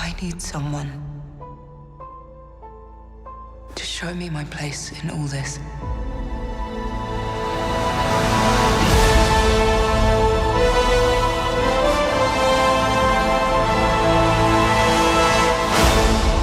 I need someone to show me my place in all this.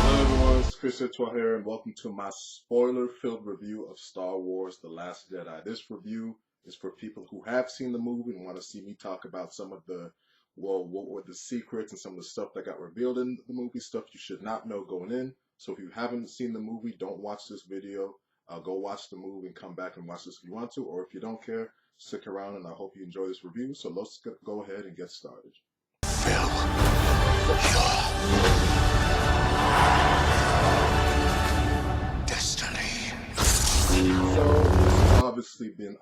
Hello everyone, it's Chris here, and welcome to my spoiler-filled review of Star Wars: The Last Jedi. This review is for people who have seen the movie and want to see me talk about some of the, what were the secrets and some of the stuff that got revealed in the movie, stuff you should not know going in. So if you haven't seen the movie, don't watch this video. Go watch the movie and come back and watch this if you want to, or if you don't care, stick around and I hope you enjoy this review. So let's go ahead and get started. So this has obviously been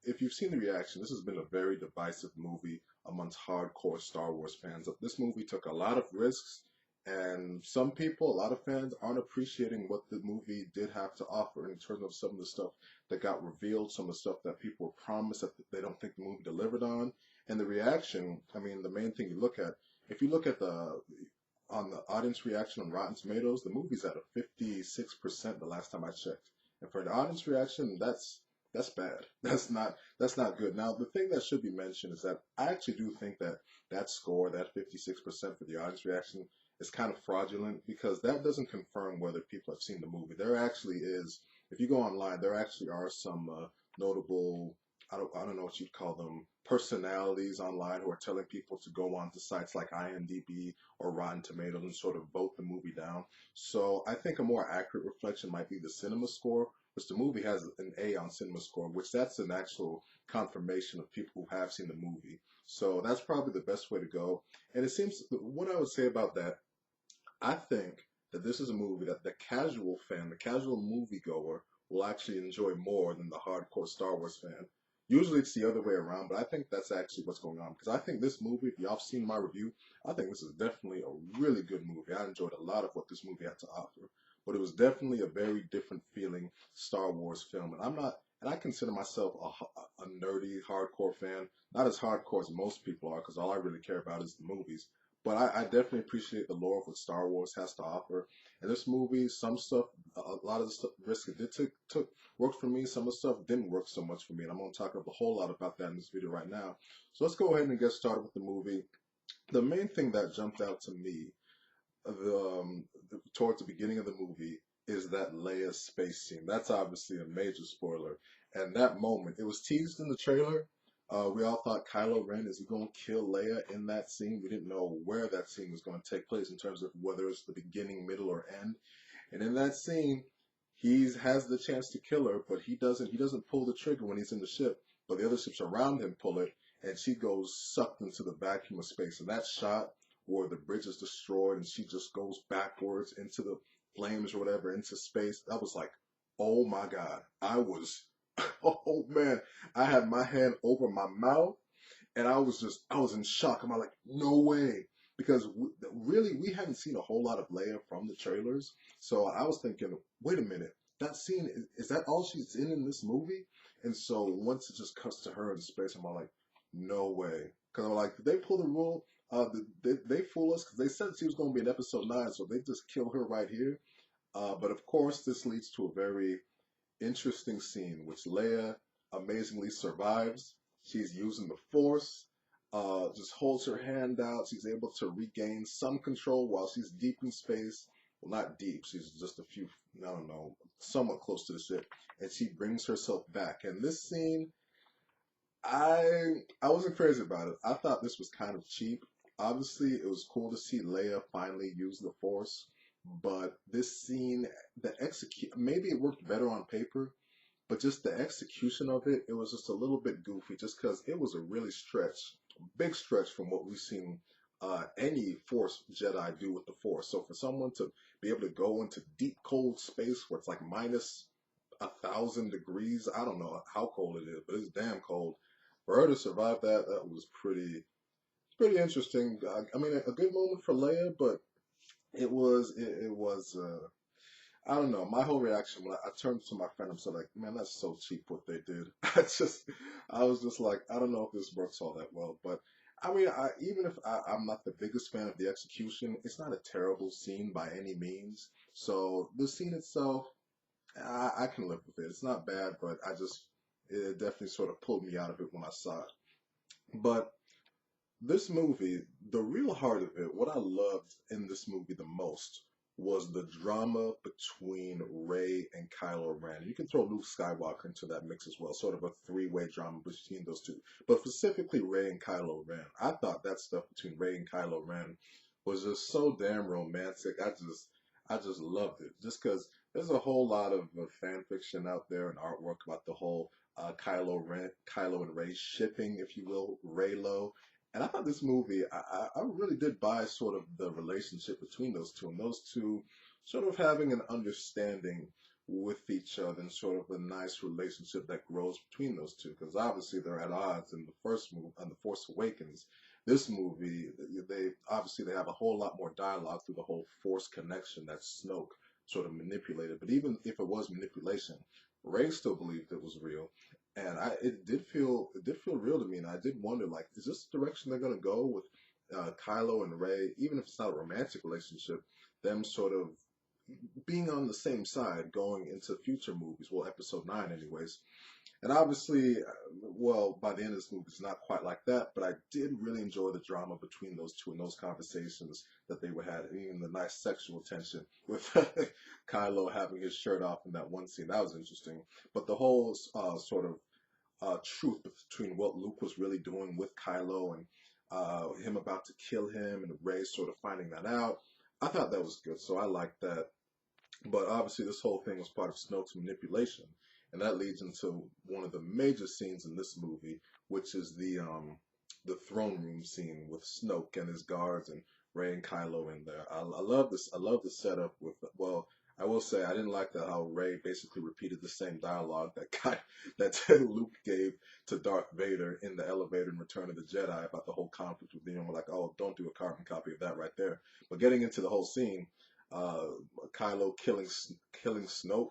if you've seen the reaction, this has been a very divisive movie amongst hardcore Star Wars fans. This movie took a lot of risks, and some people, a lot of fans, aren't appreciating what the movie did have to offer in terms of some of the stuff that got revealed, some of the stuff that people were promised that they don't think the movie delivered on. And the reaction, I mean, the main thing you look at, if you look at on the audience reaction on Rotten Tomatoes, the movie's at a 56% the last time I checked. And for an audience reaction, that's bad. That's not good. Now, the thing that should be mentioned is that I actually do think that that score, that 56% for the audience reaction, is kind of fraudulent, because that doesn't confirm whether people have seen the movie. There actually is, if you go online, there actually are some notable, I don't know what you'd call them, personalities online who are telling people to go on to sites like IMDb or Rotten Tomatoes and sort of vote the movie down. So I think a more accurate reflection might be the cinema score, which the movie has an A on cinema score, which that's an actual confirmation of people who have seen the movie. So that's probably the best way to go. And it seems, what I would say about that, I think that this is a movie that the casual fan, the casual moviegoer, will actually enjoy more than the hardcore Star Wars fan. Usually it's the other way around, but I think that's actually what's going on. Because I think this movie, if y'all have seen my review, I think this is definitely a really good movie. I enjoyed a lot of what this movie had to offer. But it was definitely a very different feeling Star Wars film. And I consider myself a nerdy, hardcore fan. Not as hardcore as most people are, because all I really care about is the movies. But I definitely appreciate the lore of what Star Wars has to offer. And this movie, some stuff, a lot of the stuff, risk it did took worked for me. Some of the stuff didn't work so much for me, and I'm going to talk a whole lot about that in this video right now. So let's go ahead and get started with the movie. The main thing that jumped out to me towards the beginning of the movie is that Leia space scene. That's obviously a major spoiler. And that moment, it was teased in the trailer. We all thought Kylo Ren, is he going to kill Leia in that scene? We didn't know where that scene was going to take place in terms of whether it's the beginning, middle, or end. And in that scene, he has the chance to kill her, but he doesn't pull the trigger when he's in the ship. But the other ships around him pull it, and she goes sucked into the vacuum of space. And that shot where the bridge is destroyed and she just goes backwards into the flames or whatever, into space, that was like, oh my God. Oh man, I had my hand over my mouth, and I was in shock. I'm like, no way. Because really, we hadn't seen a whole lot of Leia from the trailers. So I was thinking, wait a minute, that scene, is that all she's in this movie? And so once it just cuts to her in space, I'm like, no way. Because I'm like, did they pull the rule? They fool us? Because they said she was going to be in episode 9, so they just kill her right here. But of course, this leads to a very interesting scene, which Leia amazingly survives. She's using the Force, just holds her hand out. She's able to regain some control while she's deep in space. Well, not deep. She's just a few, I don't know, somewhat close to the ship. And she brings herself back. And this scene, I wasn't crazy about it. I thought this was kind of cheap. Obviously, it was cool to see Leia finally use the Force, but this scene, maybe it worked better on paper, but just the execution of it, it was just a little bit goofy, just because it was a really big stretch from what we've seen any Force Jedi do with the Force. So for someone to be able to go into deep cold space where it's like minus 1,000 degrees, I don't know how cold it is, but it's damn cold. For her to survive that, that was pretty interesting. I mean, a good moment for Leia, but it was I don't know. My whole reaction when I turned to my friend, I'm so like, man, that's so cheap what they did. I was just like, I don't know if this works all that well, but I mean, even if I'm not the biggest fan of the execution, it's not a terrible scene by any means. So the scene itself, I can live with it. It's not bad, but it definitely sort of pulled me out of it when I saw it. But this movie, the real heart of it, what I loved in this movie the most was the drama between Rey and Kylo Ren. You can throw Luke Skywalker into that mix as well, sort of a three-way drama between those two. But specifically Rey and Kylo Ren. I thought that stuff between Rey and Kylo Ren was just so damn romantic. I just loved it. Just because there's a whole lot of fan fiction out there and artwork about the whole Kylo and Rey shipping, if you will, Reylo. And I thought this movie, I really did buy sort of the relationship between those two, and those two sort of having an understanding with each other and sort of a nice relationship that grows between those two. Because obviously they're at odds in the first movie, on The Force Awakens. This movie, they obviously they have a whole lot more dialogue through the whole Force connection that Snoke sort of manipulated. But even if it was manipulation, Rey still believed it was real. And it did feel real to me, and I did wonder, like, is this the direction they're gonna go with Kylo and Rey, even if it's not a romantic relationship, them sort of being on the same side going into future movies, well, Episode 9, anyways. And obviously, well, by the end of this movie, it's not quite like that, but I did really enjoy the drama between those two and those conversations that they were having, even the nice sexual tension with Kylo having his shirt off in that one scene. That was interesting. But the whole sort of truth between what Luke was really doing with Kylo and him about to kill him and Rey sort of finding that out, I thought that was good. So I liked that. But obviously, this whole thing was part of Snoke's manipulation, and that leads into one of the major scenes in this movie, which is the throne room scene with Snoke and his guards and Rey and Kylo in there. I love this. I love the setup with. Well, I will say I didn't like that how Rey basically repeated the same dialogue that Luke gave to Darth Vader in the elevator in Return of the Jedi about the whole conflict with them. We're like, oh, don't do a carbon copy of that right there. But getting into the whole scene, uh, Kylo killing Snoke.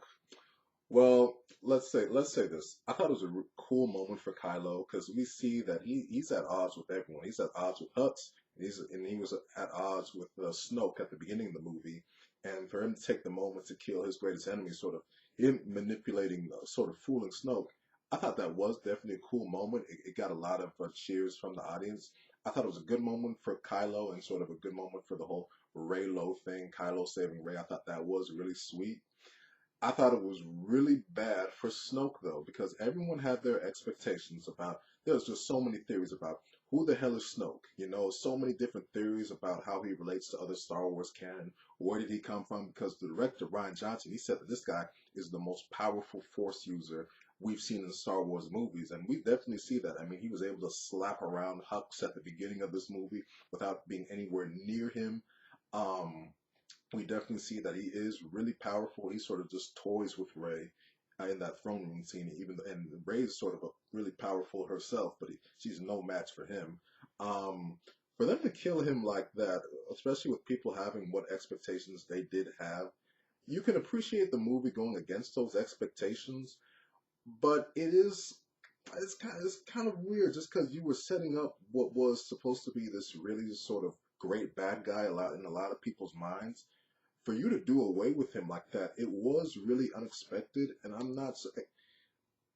Well, let's say this. I thought it was a cool moment for Kylo because we see that he's at odds with everyone. He's at odds with Hux, and he was at odds with Snoke at the beginning of the movie. And for him to take the moment to kill his greatest enemy, sort of him manipulating, sort of fooling Snoke, I thought that was definitely a cool moment. It got a lot of cheers from the audience. I thought it was a good moment for Kylo and sort of a good moment for the whole Reylo thing, Kylo saving Rey. I thought that was really sweet. I thought it was really bad for Snoke though, because everyone had their expectations about. There's just so many theories about who the hell is Snoke. You know, so many different theories about how he relates to other Star Wars canon. Where did he come from? Because the director Ryan Johnson, he said that this guy is the most powerful Force user we've seen in the Star Wars movies, and we definitely see that. I mean, he was able to slap around Hux at the beginning of this movie without being anywhere near him. Um, we definitely see that he is really powerful. He sort of just toys with Rey in that throne room scene. And Rey is sort of really powerful herself, but she's no match for him. For them to kill him like that, especially with people having what expectations they did have, you can appreciate the movie going against those expectations, but it's kind of weird just because you were setting up what was supposed to be this really sort of great bad guy in a lot of people's minds for you to do away with him like that, it was really unexpected, and I'm not.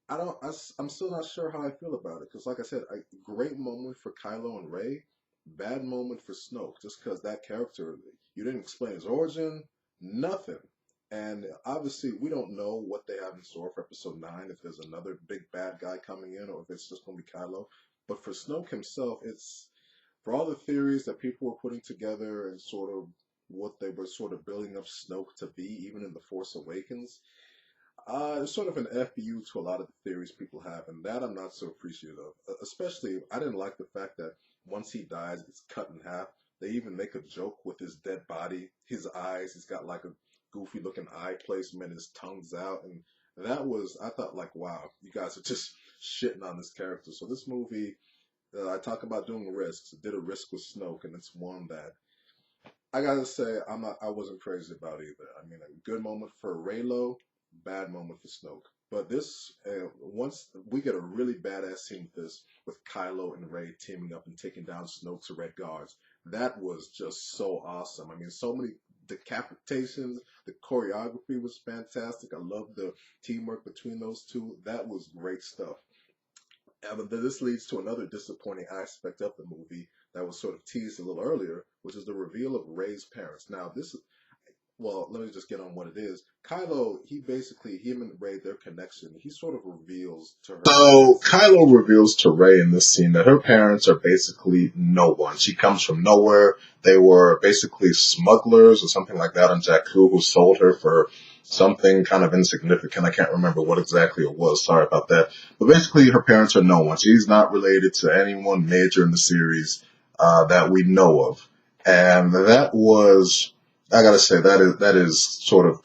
I don't. I'm still not sure how I feel about it because, like I said, a great moment for Kylo and Rey, bad moment for Snoke, just because that character you didn't explain his origin, nothing, and obviously we don't know what they have in store for Episode 9. If there's another big bad guy coming in, or if it's just going to be Kylo. But for Snoke himself, it's for all the theories that people were putting together and sort of what they were sort of building up Snoke to be, even in The Force Awakens, it's sort of an FU to a lot of the theories people have, and that I'm not so appreciative of. Especially, I didn't like the fact that once he dies, it's cut in half. They even make a joke with his dead body, his eyes. He's got like a goofy looking eye placement, his tongue's out, and that was, I thought, like, wow, you guys are just shitting on this character. So this movie, I talk about doing risks. It did a risk with Snoke, and it's one that I gotta say I wasn't crazy about either. I mean, a good moment for Reylo, bad moment for Snoke. But this, once we get a really badass scene with this, with Kylo and Rey teaming up and taking down Snoke's Red Guards, that was just so awesome. I mean, so many decapitations. The choreography was fantastic. I love the teamwork between those two. That was great stuff. But this leads to another disappointing aspect of the movie that was sort of teased a little earlier, which is the reveal of Rey's parents. Now, this well, let me just get on what it is. Kylo, he basically, him and Rey, their connection, he sort of reveals to her So parents that, Kylo reveals to Rey in this scene that her parents are basically no one. She comes from nowhere. They were basically smugglers or something like that on Jakku who sold her for something kind of insignificant. I can't remember what exactly it was. Sorry about that. But basically, her parents are no one. She's not related to anyone major in the series that we know of. And that was, I gotta say, that is sort of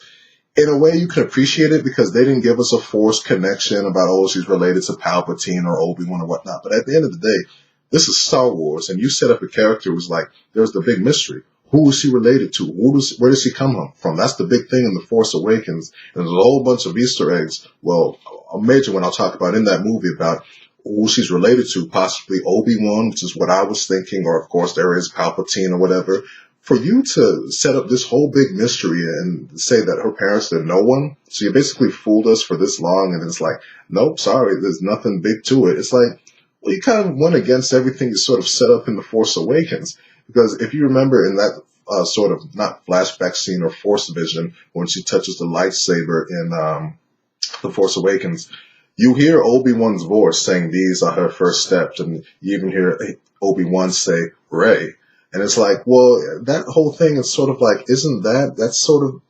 in a way you can appreciate it because they didn't give us a forced connection about, oh, she's related to Palpatine or Obi-Wan or whatnot. But at the end of the day, this is Star Wars, and you set up a character who's like, there's the big mystery. Who is she related to? Where does she come from? That's the big thing in The Force Awakens. And there's a whole bunch of Easter eggs. Well, a major one I'll talk about in that movie about who she's related to, possibly Obi-Wan, which is what I was thinking, or of course there is Palpatine or whatever. For you to set up this whole big mystery and say that her parents are no one, so you basically fooled us for this long, and it's like, nope, sorry, there's nothing big to it. It's like, well, you kind of went against everything you sort of set up in The Force Awakens. Because if you remember in that sort of, not flashback scene or Force vision, when she touches the lightsaber in The Force Awakens, you hear Obi-Wan's voice saying these are her first steps, and you even hear Obi-Wan say, Rey. And it's like, well, that whole thing is sort of like, isn't that's sort of,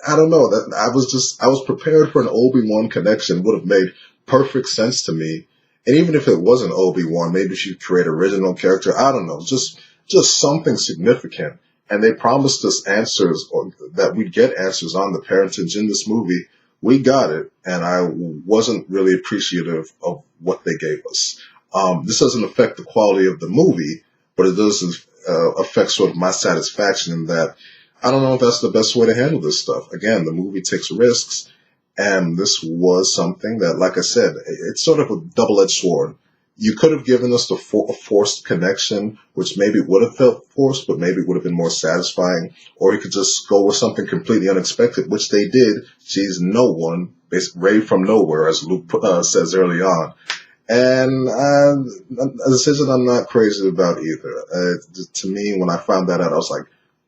I don't know, that I was prepared for an Obi-Wan connection, would have made perfect sense to me. And even if it wasn't Obi-Wan, maybe she'd create an original character, I don't know, just something significant. And they promised us answers, or that we'd get answers on the parentage in this movie. We got it, and I wasn't really appreciative of what they gave us. This doesn't affect the quality of the movie, but it does affect sort of my satisfaction in that I don't know if that's the best way to handle this stuff. Again, the movie takes risks, and this was something that, like I said, it's sort of a double-edged sword. You could have given us a forced connection, which maybe would have felt forced, but maybe would have been more satisfying. Or you could just go with something completely unexpected, which they did. She's no one, Rey from nowhere, as Luke says early on. And a decision I'm not crazy about either. To me, when I found that out, I was like,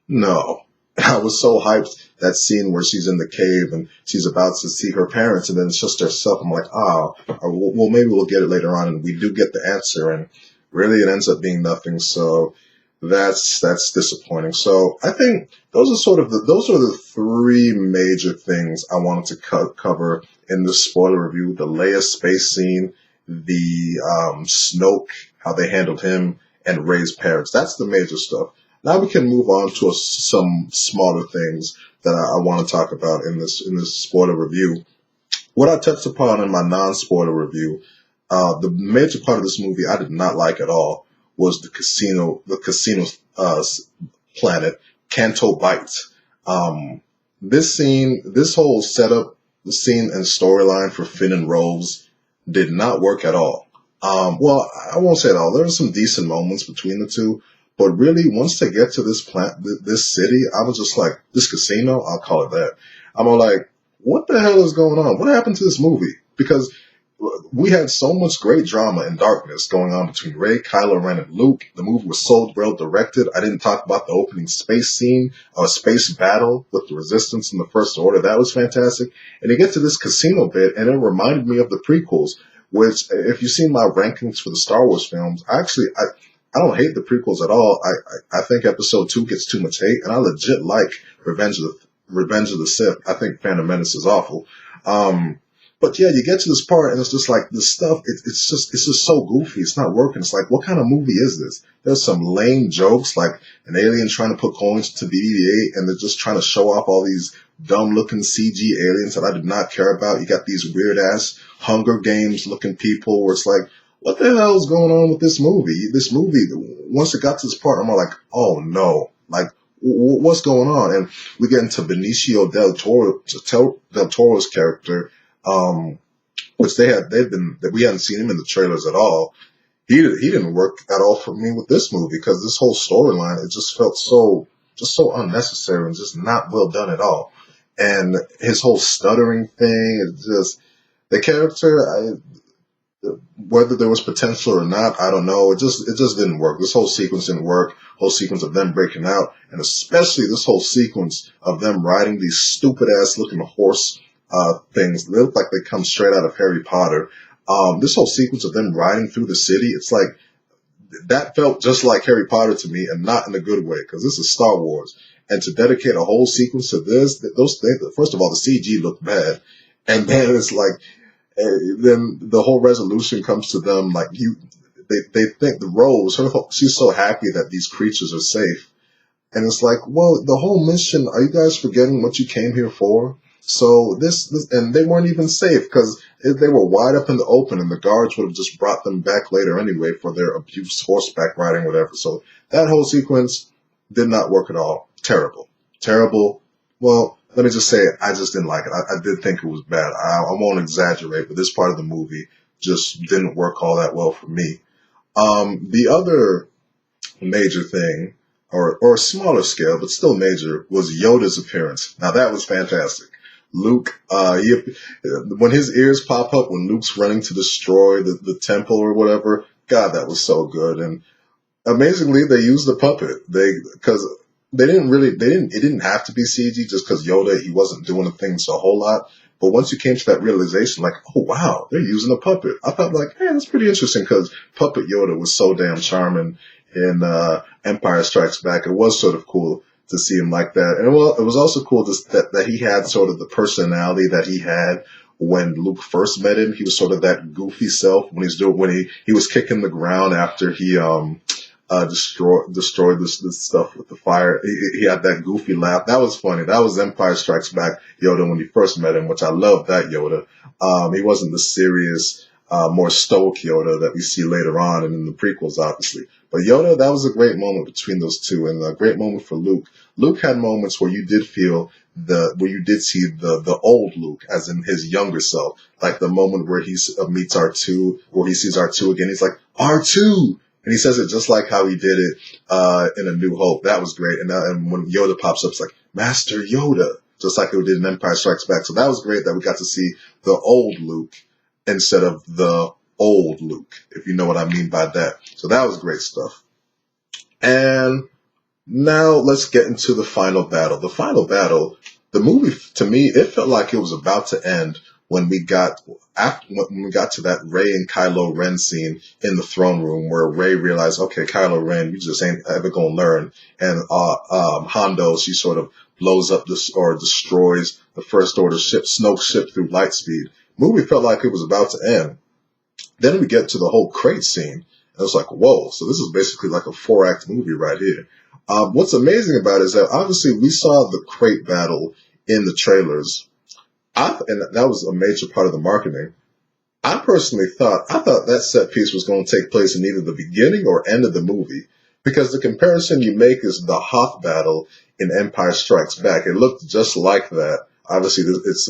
no. I was so hyped, that scene where she's in the cave and she's about to see her parents, and then it's just herself. I'm like, well, maybe we'll get it later on, and we do get the answer, and really it ends up being nothing. So that's disappointing. So I think those are the three major things I wanted to cover in this spoiler review: the Leia space scene, the Snoke, how they handled him, and Rey's parents. That's the major stuff. Now we can move on to some smaller things that I want to talk about in this spoiler review. What I touched upon in my non-spoiler review, the major part of this movie I did not like at all was the casino planet, Canto Bight. This whole setup, the scene and storyline for Finn and Rose did not work at all. Well, I won't say it all. There were some decent moments between the two, but really, once they get to this city, I was just like, this casino, I'll call it that. I'm all like, what the hell is going on? What happened to this movie? Because we had so much great drama and darkness going on between Rey, Kylo Ren, and Luke. The movie was so well directed. I didn't talk about the opening space scene, space battle with the Resistance and the First Order. That was fantastic. And you get to this casino bit, and it reminded me of the prequels, which, if you've seen my rankings for the Star Wars films, I don't hate the prequels at all. I think Episode 2 gets too much hate, and I legit like Revenge of the Sith. I think Phantom Menace is awful. But yeah, you get to this part, and it's just like the stuff. It's just so goofy. It's not working. It's like, what kind of movie is this? There's some lame jokes, like an alien trying to put coins to BB-8, and they're just trying to show off all these dumb-looking CG aliens that I did not care about. You got these weird-ass Hunger Games-looking people, where it's like, what the hell is going on with this movie? This movie, once it got to this part, I'm like, oh no, like, what's going on? And we get into Benicio del Toro's character, which we hadn't seen him in the trailers at all. He didn't work at all for me with this movie because this whole storyline, it just felt so unnecessary and just not well done at all. And his whole stuttering thing, it just the character, whether there was potential or not, I don't know. It just didn't work. This whole sequence didn't work. Whole sequence of them breaking out, and especially this whole sequence of them riding these stupid ass looking horse things. They look like they come straight out of Harry Potter. This whole sequence of them riding through the city, it's like that felt just like Harry Potter to me, and not in a good way because this is Star Wars. And to dedicate a whole sequence to this, those things, first of all, the CG looked bad, and then it's like then the whole resolution comes to them like they think the Rose, she's so happy that these creatures are safe, and it's like, well, the whole mission, are you guys forgetting what you came here for? So this and they weren't even safe because they were wide up in the open, and the guards would have just brought them back later anyway for their abuse, horseback riding, whatever. So that whole sequence did not work at all. Terrible, terrible. Well, let me just say, I just didn't like it. I did think it was bad. I won't exaggerate, but this part of the movie just didn't work all that well for me. The other major thing, or smaller scale, but still major, was Yoda's appearance. Now that was fantastic. Luke, when his ears pop up when Luke's running to destroy the temple or whatever, God, that was so good. And amazingly, they used the puppet. Because it didn't have to be CG just because Yoda, he wasn't doing the things a whole lot. But once you came to that realization, like, oh wow, they're using a puppet. I thought like, hey, that's pretty interesting because Puppet Yoda was so damn charming in Empire Strikes Back. It was sort of cool to see him like that. And well, it was also cool that he had sort of the personality that he had when Luke first met him. He was sort of that goofy self when he was kicking the ground after he destroyed this stuff with the fire. He had that goofy laugh. That was funny. That was Empire Strikes Back Yoda when you first met him, which I loved that Yoda. He wasn't the serious, more stoic Yoda that we see later on and in the prequels, obviously. But Yoda, that was a great moment between those two, and a great moment for Luke. Luke had moments where you did see the old Luke, as in his younger self, like the moment where he meets R2, where he sees R2 again. He's like, R2! And he says it just like how he did it in A New Hope. That was great. And when Yoda pops up, it's like, Master Yoda, just like it did in Empire Strikes Back. So that was great that we got to see the old Luke instead of the old Luke, if you know what I mean by that. So that was great stuff. And now let's get into the final battle. The final battle, the movie, to me, it felt like it was about to end when we got to that Rey and Kylo Ren scene in the throne room, where Rey realized, okay, Kylo Ren, you just ain't ever gonna learn. And Hondo, she sort of blows up or destroys the First Order ship, Snoke's ship, through light speed. Movie felt like it was about to end. Then we get to the whole crate scene, and it's like, whoa! So this is basically like a 4-act movie right here. What's amazing about it is that obviously we saw the crate battle in the trailers. And that was a major part of the marketing. I personally thought that set piece was going to take place in either the beginning or end of the movie, because the comparison you make is the Hoth battle in Empire Strikes Back. It looked just like that. Obviously, it's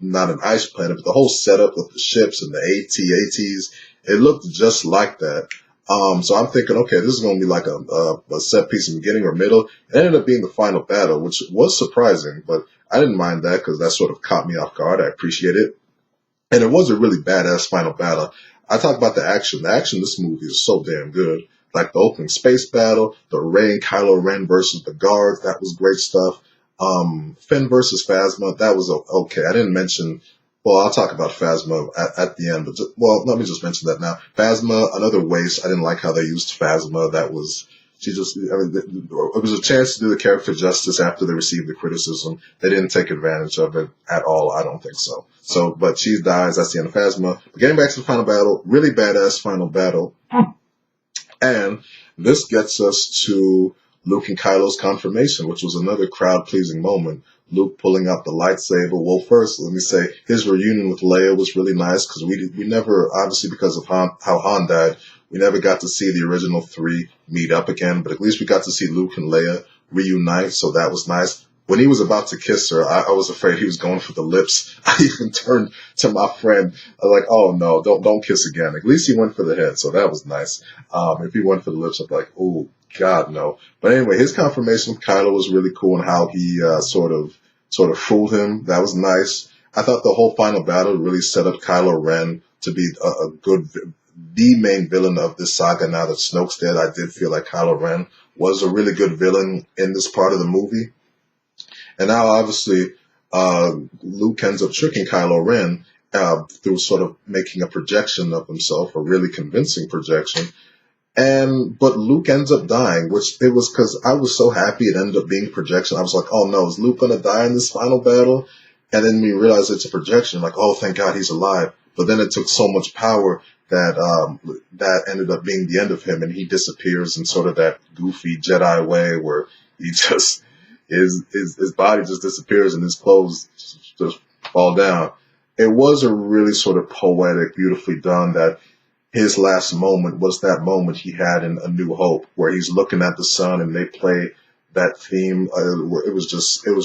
not an ice planet, but the whole setup with the ships and the AT-ATs, it looked just like that. So I'm thinking, okay, this is going to be like a set piece in the beginning or middle. It ended up being the final battle, which was surprising, but I didn't mind that because that sort of caught me off guard. I appreciate it. And it was a really badass final battle. I talk about the action. The action in this movie is so damn good. Like the opening space battle, the Rey and Kylo Ren versus the guards, that was great stuff. Finn versus Phasma, that was okay. I didn't mention, well, I'll talk about Phasma at the end, but let me just mention that now. Phasma, another waste. I didn't like how they used Phasma. It was a chance to do the character justice after they received the criticism. They didn't take advantage of it at all. I don't think so. But she dies. That's the end of Phasma. But getting back to the final battle, really badass final battle. And this gets us to Luke and Kylo's confirmation, which was another crowd-pleasing moment. Luke pulling out the lightsaber. Well, first, let me say, his reunion with Leia was really nice because we never, obviously because of how Han died, we never got to see the original three meet up again, but at least we got to see Luke and Leia reunite, so that was nice. when he was about to kiss her, I was afraid he was going for the lips. I even turned to my friend. I was like, "Oh no, don't kiss again." At least he went for the head, so that was nice. If he went for the lips, I'd be like, "Oh God, no." But anyway, his confirmation with Kylo was really cool, and how he sort of fooled him. That was nice. I thought the whole final battle really set up Kylo Ren to be a good, the main villain of this saga. Now that Snoke's dead, I did feel like Kylo Ren was a really good villain in this part of the movie. And now, obviously, Luke ends up tricking Kylo Ren through sort of making a projection of himself, a really convincing projection. But Luke ends up dying, which it was because I was so happy it ended up being projection. I was like, oh no, is Luke gonna die in this final battle? And then we realized it's a projection. Like, oh, thank God he's alive. But then it took so much power that ended up being the end of him, and he disappears in sort of that goofy Jedi way where he just his body just disappears and his clothes just fall down. It was a really sort of poetic, beautifully done, that his last moment was that moment he had in A New Hope, where he's looking at the sun and they play that theme. It was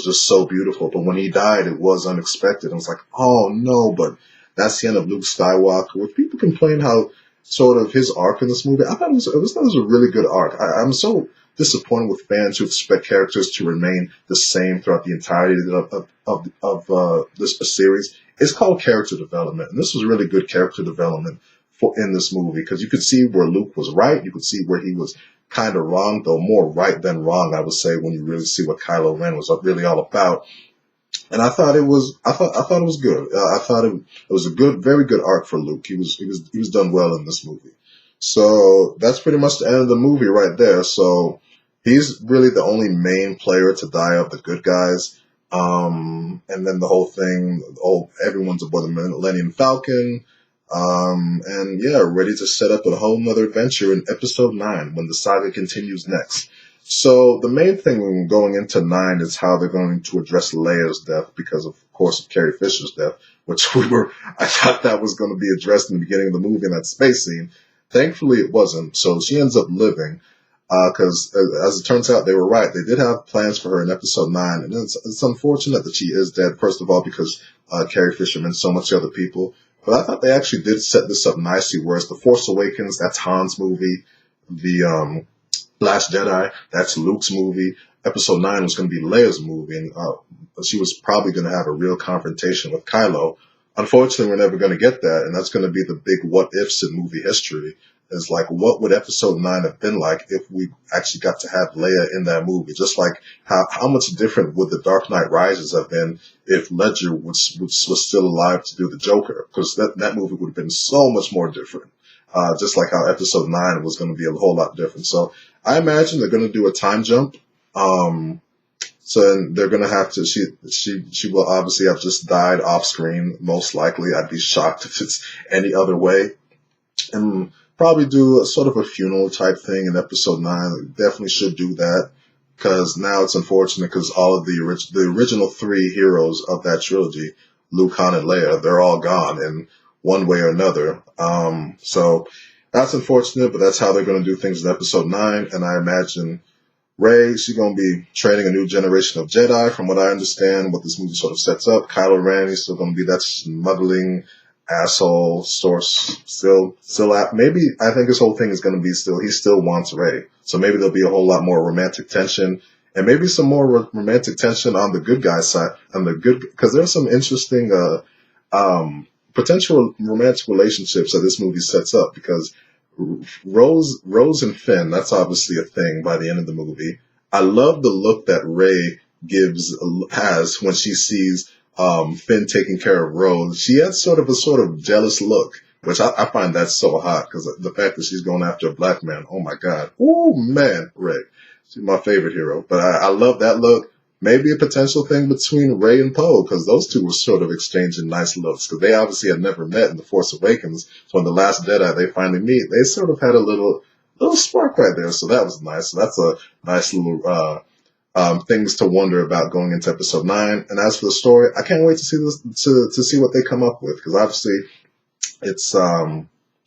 just so beautiful. But when he died, it was unexpected. I was like, oh no! But that's the end of Luke Skywalker. Which people complain how sort of his arc in this movie. I thought it was a really good arc. I'm so disappointed with fans who expect characters to remain the same throughout the entirety of this series. It's called character development, and this was really good character development in this movie, because you could see where Luke was right, you could see where he was kind of wrong, though more right than wrong, I would say, when you really see what Kylo Ren was really all about. And I thought it was good. I thought it was a good, very good arc for Luke. He was done well in this movie. So that's pretty much the end of the movie right there. So he's really the only main player to die of the good guys. And then the whole thing, everyone's aboard the Millennium Falcon. And yeah, ready to set up a whole nother adventure in episode 9 when the saga continues next. So the main thing going into 9 is how they're going to address Leia's death, because of course of Carrie Fisher's death, which I thought that was going to be addressed in the beginning of the movie in that space scene. Thankfully it wasn't. So she ends up living, because as it turns out, they were right. They did have plans for her in episode 9, and it's unfortunate that she is dead, first of all, because Carrie Fisher meant so much to other people. But I thought they actually did set this up nicely, whereas The Force Awakens, that's Han's movie. The Last Jedi, that's Luke's movie. Episode 9 was going to be Leia's movie, and she was probably going to have a real confrontation with Kylo. Unfortunately, we're never going to get that, and that's going to be the big what-ifs in movie history. Is like, what would episode 9 have been like if we actually got to have Leia in that movie? Just like how much different would The Dark Knight Rises have been if Ledger was still alive to do the Joker? Because that movie would have been so much more different. Just like how episode 9 was going to be a whole lot different. So I imagine they're going to do a time jump. So they're going to have to, she will obviously have just died off screen, most likely. I'd be shocked if it's any other way. And probably do a sort of a funeral type thing in episode 9. Definitely should do that, because now it's unfortunate because all of the original 3 heroes of that trilogy, Luke, Han, and Leia, they're all gone in one way or another. So that's unfortunate, but that's how they're going to do things in episode 9. And I imagine Rey, she's going to be training a new generation of Jedi, from what I understand, what this movie sort of sets up. Kylo Ren, he's still going to be that smuggling asshole source, still maybe I think his whole thing is going to be he still wants Rey, so maybe there'll be a whole lot more romantic tension, and maybe some more romantic tension on the good guy side, because there's some interesting potential romantic relationships that this movie sets up, because Rose and Finn, that's obviously a thing by the end of the movie. I love the look that Rey has when she sees Finn taking care of Rose. She has sort of jealous look, which I find that so hot, because the fact that she's going after a black man, oh my God. Oh man, Rey. She's my favorite hero. But I love that look. Maybe a potential thing between Rey and Poe, because those two were sort of exchanging nice looks, because they obviously had never met in The Force Awakens. So in The Last Jedi, they finally meet. They sort of had a little spark right there, so that was nice. So that's a nice little things to wonder about going into episode 9. And as for the story, I can't wait to see this, to see what they come up with, because obviously it's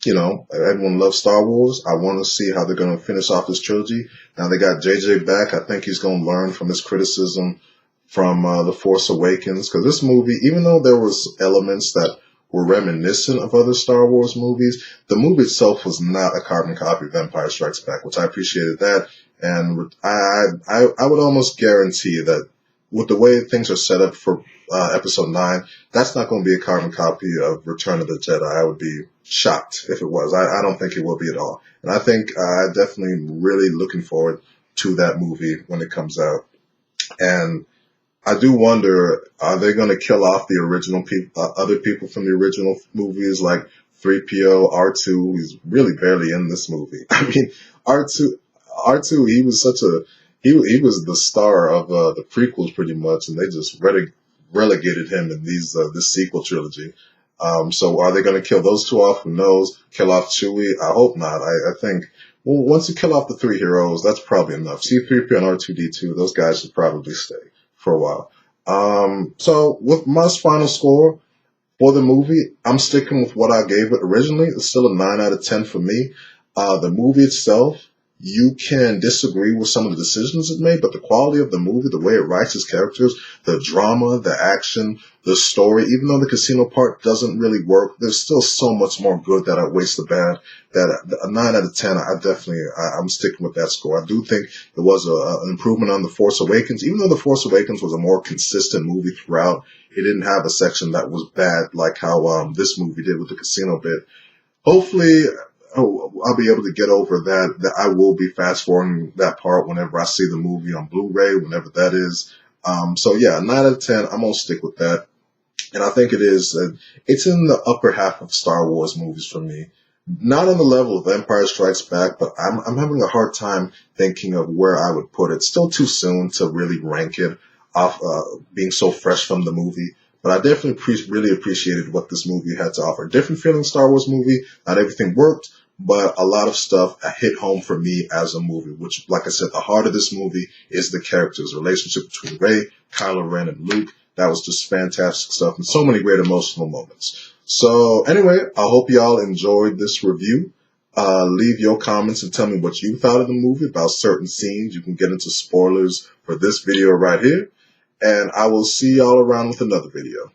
everyone loves Star Wars. I want to see how they're going to finish off this trilogy. Now they got JJ back. I think he's going to learn from his criticism from The Force Awakens, because this movie, even though there was elements that were reminiscent of other Star Wars movies, the movie itself was not a carbon copy of Empire Strikes Back, which I appreciated that. And I would almost guarantee that with the way things are set up for Episode 9, that's not going to be a carbon copy of Return of the Jedi. I would be shocked if it was. I don't think it will be at all. And I think I definitely am really looking forward to that movie when it comes out. And I do wonder, are they going to kill off the original people, other people from the original movies like 3PO, R2? He's really barely in this movie. I mean, R2, he was he was the star of the prequels pretty much, and they just relegated him in this sequel trilogy. So are they going to kill those two off? Who knows? Kill off Chewie? I hope not. I think once you kill off the three heroes, that's probably enough. C-3PO and R2-D2, those guys should probably stay for a while. So with my final score for the movie, I'm sticking with what I gave it originally. It's still a 9 out of 10 for me. The movie itself, you can disagree with some of the decisions it made, but the quality of the movie, the way it writes its characters, the drama, the action, the story, even though the casino part doesn't really work, there's still so much more good that outweighs the bad. That a 9 out of 10, I'm sticking with that score. I do think it was an improvement on The Force Awakens. Even though The Force Awakens was a more consistent movie throughout, it didn't have a section that was bad like how this movie did with the casino bit. Hopefully, I'll be able to get over that I will be fast forwarding that part whenever I see the movie on Blu-ray, whenever that is. So yeah, 9 out of 10, I'm going to stick with that. And I think it's in the upper half of Star Wars movies for me. Not on the level of Empire Strikes Back, but I'm having a hard time thinking of where I would put it. Still too soon to really rank it off, being so fresh from the movie. But I definitely really appreciated what this movie had to offer. Different feeling Star Wars movie. Not everything worked, but a lot of stuff hit home for me as a movie, which, like I said, the heart of this movie is the characters, the relationship between Rey, Kylo Ren, and Luke. That was just fantastic stuff and so many great emotional moments. So anyway, I hope y'all enjoyed this review. Leave your comments and tell me what you thought of the movie, about certain scenes. You can get into spoilers for this video right here. And I will see y'all around with another video.